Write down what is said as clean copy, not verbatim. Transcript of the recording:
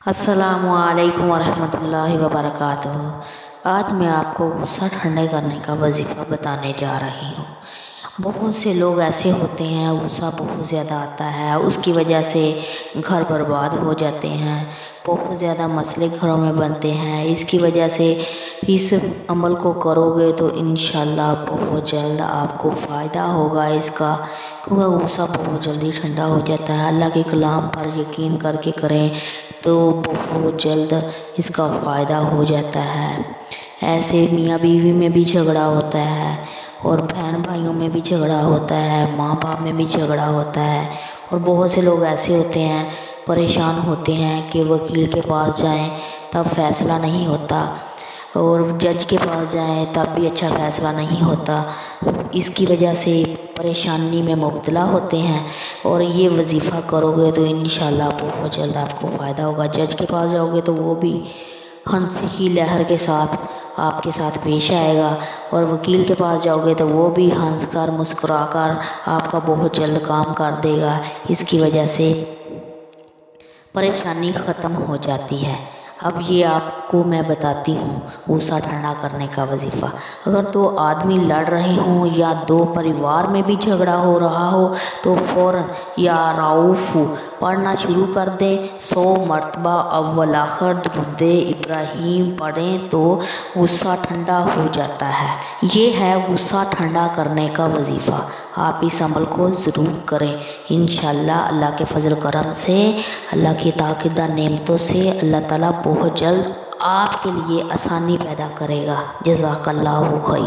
السلام علیکم ورحمۃ اللہ وبرکاتہ۔ آج میں آپ کو غصہ ٹھنڈے کرنے کا وظیفہ بتانے جا رہی ہوں۔ بہت سے لوگ ایسے ہوتے ہیں، غصہ بہت زیادہ آتا ہے، اس کی وجہ سے گھر برباد ہو جاتے ہیں، بہت زیادہ مسئلے گھروں میں بنتے ہیں۔ اس کی وجہ سے اس عمل کو کرو گے تو انشاءاللہ بہت جلد آپ کو فائدہ ہوگا اس کا، کیونکہ غصہ بہت جلدی ٹھنڈا ہو جاتا ہے۔ اللہ کے کلام پر یقین کر کے کریں تو بہت جلد اس کا فائدہ ہو جاتا ہے۔ ایسے میاں بیوی میں بھی جھگڑا ہوتا ہے، اور بہن بھائیوں میں بھی جھگڑا ہوتا ہے، ماں باپ میں بھی جھگڑا ہوتا ہے، اور بہت سے لوگ ایسے ہوتے ہیں پریشان ہوتے ہیں کہ وکیل کے پاس جائیں تب فیصلہ نہیں ہوتا، اور جج کے پاس جائیں تب بھی اچھا فیصلہ نہیں ہوتا۔ اس کی وجہ سے پریشانی میں مبتلا ہوتے ہیں، اور یہ وظیفہ کرو گے تو انشاءاللہ بہت جلد آپ کو فائدہ ہوگا۔ جج کے پاس جاؤ گے تو وہ بھی ہنس کی لہر کے ساتھ آپ کے ساتھ پیش آئے گا، اور وکیل کے پاس جاؤ گے تو وہ بھی ہنس کر مسکرا کر آپ کا بہت جلد کام کر دے گا۔ اس کی وجہ سے پریشانی ختم ہو جاتی ہے۔ اب یہ آپ کو میں بتاتی ہوں غصہ ٹھنڈا کرنے کا وظیفہ۔ اگر دو آدمی لڑ رہے ہوں یا دو پریوار میں بھی جھگڑا ہو رہا ہو تو فوراً یا رؤوف پڑھنا شروع کر دیں۔ 100 مرتبہ اول آخر درود ابراہیم پڑھیں تو غصہ ٹھنڈا ہو جاتا ہے۔ یہ ہے غصہ ٹھنڈا کرنے کا وظیفہ۔ آپ اس عمل کو ضرور کریں۔ انشاءاللہ اللہ کے فضل و کرم سے، اللہ کی عطا نعمتوں سے اللہ تعالیٰ بہت جلد آپ کے لیے آسانی پیدا کرے گا۔ جزاک اللہ خیر۔